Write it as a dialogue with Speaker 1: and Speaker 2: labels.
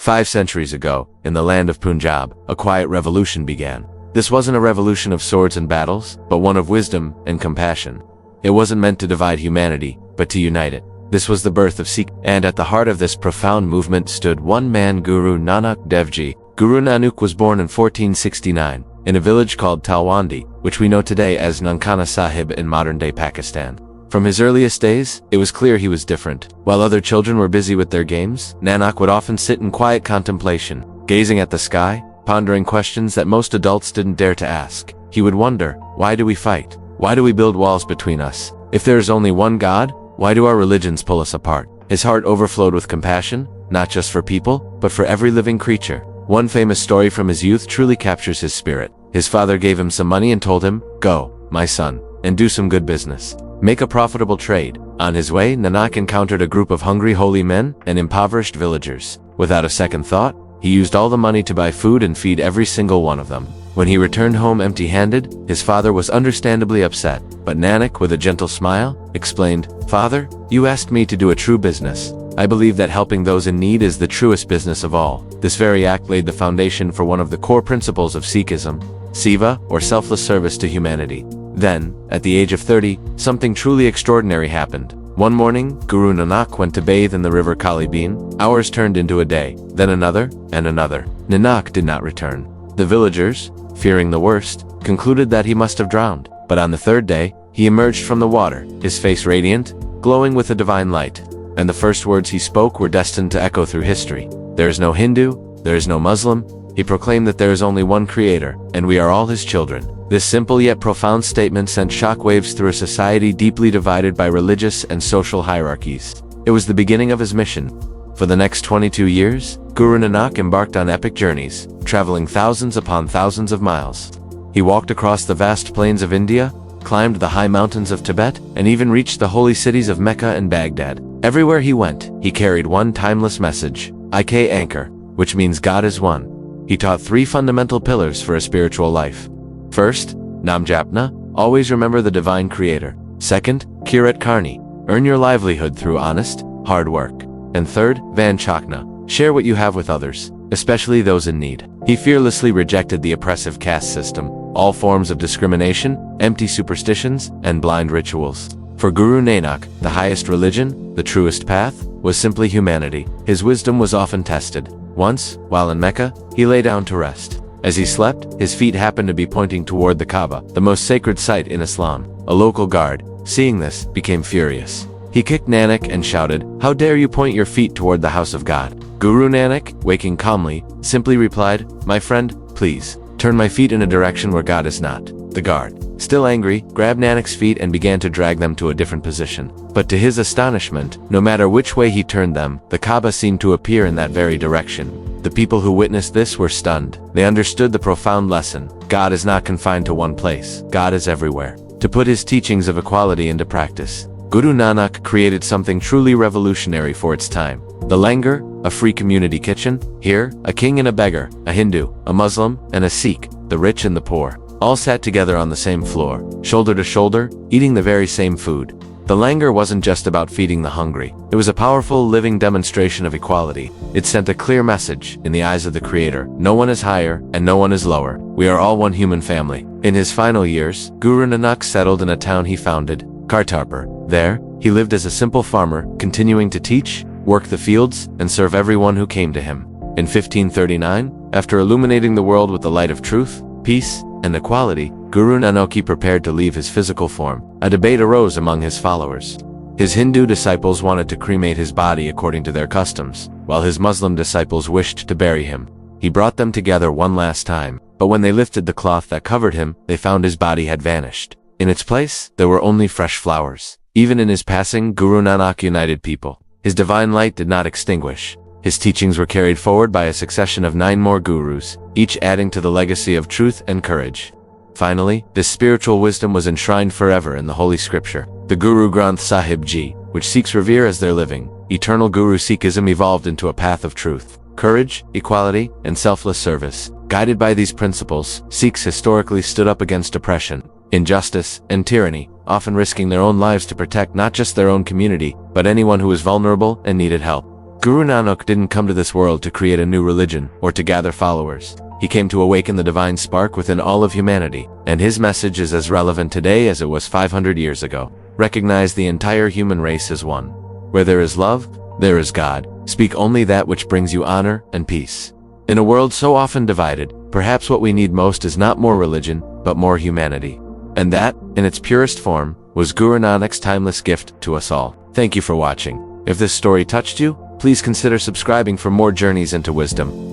Speaker 1: 5 centuries ago, in the land of Punjab, a quiet revolution began. This wasn't a revolution of swords and battles, but one of wisdom and compassion. It wasn't meant to divide humanity, but to unite it. This was the birth of Sikh, and at the heart of this profound movement stood one man, Guru Nanak Dev Ji. Guru Nanak was born in 1469, in a village called Talwandi, which we know today as Nankana Sahib in modern-day Pakistan. From his earliest days, it was clear he was different. While other children were busy with their games, Nanak would often sit in quiet contemplation, gazing at the sky, pondering questions that most adults didn't dare to ask. He would wonder, why do we fight? Why do we build walls between us? If there is only one God, why do our religions pull us apart? His heart overflowed with compassion, not just for people, but for every living creature. One famous story from his youth truly captures his spirit. His father gave him some money and told him, "Go, my son, and do some good business. Make a profitable trade." On his way, Nanak encountered a group of hungry holy men and impoverished villagers. Without a second thought, he used all the money to buy food and feed every single one of them. When he returned home empty-handed, his father was understandably upset. But Nanak, with a gentle smile, explained, "Father, you asked me to do a true business. I believe that helping those in need is the truest business of all." This very act laid the foundation for one of the core principles of Sikhism, seva, or selfless service to humanity. Then, at the age of 30, something truly extraordinary happened. One morning, Guru Nanak went to bathe in the river Kali Bein. Hours turned into a day, then another, and another. Nanak did not return. The villagers, fearing the worst, concluded that he must have drowned. But on the third day, he emerged from the water, his face radiant, glowing with a divine light. And the first words he spoke were destined to echo through history. There is no Hindu, there is no Muslim. He proclaimed that there is only one Creator, and we are all His children. This simple yet profound statement sent shockwaves through a society deeply divided by religious and social hierarchies. It was the beginning of his mission. For the next 22 years, Guru Nanak embarked on epic journeys, traveling thousands upon thousands of miles. He walked across the vast plains of India, climbed the high mountains of Tibet, and even reached the holy cities of Mecca and Baghdad. Everywhere he went, he carried one timeless message, Ik Onkar, which means God is one. He taught 3 fundamental pillars for a spiritual life. First, Nam Japna, always remember the divine creator. Second, Kirat Karni, earn your livelihood through honest, hard work. And third, Van Chakna, share what you have with others, especially those in need. He fearlessly rejected the oppressive caste system, all forms of discrimination, empty superstitions, and blind rituals. For Guru Nanak, the highest religion, the truest path, was simply humanity. His wisdom was often tested. Once, while in Mecca, he lay down to rest. As he slept, his feet happened to be pointing toward the Kaaba, the most sacred site in Islam. A local guard, seeing this, became furious. He kicked Nanak and shouted, "How dare you point your feet toward the house of God?" Guru Nanak, waking calmly, simply replied, "My friend, please, turn my feet in a direction where God is not." The guard, still angry, grabbed Nanak's feet and began to drag them to a different position. But to his astonishment, no matter which way he turned them, the Kaaba seemed to appear in that very direction. The people who witnessed this were stunned. They understood the profound lesson. God is not confined to one place. God is everywhere. To put his teachings of equality into practice, Guru Nanak created something truly revolutionary for its time. The Langar, a free community kitchen. Here, a king and a beggar, a Hindu, a Muslim, and a Sikh, the rich and the poor, all sat together on the same floor, shoulder to shoulder, eating the very same food. The Langar wasn't just about feeding the hungry. It was a powerful, living demonstration of equality. It sent a clear message, in the eyes of the Creator. No one is higher, and no one is lower. We are all one human family. In his final years, Guru Nanak settled in a town he founded, Kartarpur. There, he lived as a simple farmer, continuing to teach, work the fields, and serve everyone who came to him. In 1539, after illuminating the world with the light of truth, peace, and equality, Guru Nanak prepared to leave his physical form. A debate arose among his followers. His Hindu disciples wanted to cremate his body according to their customs, while his Muslim disciples wished to bury him. He brought them together one last time, but when they lifted the cloth that covered him, they found his body had vanished. In its place, there were only fresh flowers. Even in his passing, Guru Nanak united people. His divine light did not extinguish. His teachings were carried forward by a succession of 9 more gurus, each adding to the legacy of truth and courage. Finally, this spiritual wisdom was enshrined forever in the Holy Scripture, the Guru Granth Sahib Ji, which Sikhs revere as their living, eternal Guru. Sikhism evolved into a path of truth, courage, equality, and selfless service. Guided by these principles, Sikhs historically stood up against oppression, injustice, and tyranny, often risking their own lives to protect not just their own community, but anyone who was vulnerable and needed help. Guru Nanak didn't come to this world to create a new religion or to gather followers. He came to awaken the divine spark within all of humanity, and his message is as relevant today as it was 500 years ago. Recognize the entire human race as one. Where there is love, there is God. Speak only that which brings you honor and peace. In a world so often divided, perhaps what we need most is not more religion, but more humanity. And that, in its purest form, was Guru Nanak's timeless gift to us all. Thank you for watching. If this story touched you, please consider subscribing for more journeys into wisdom.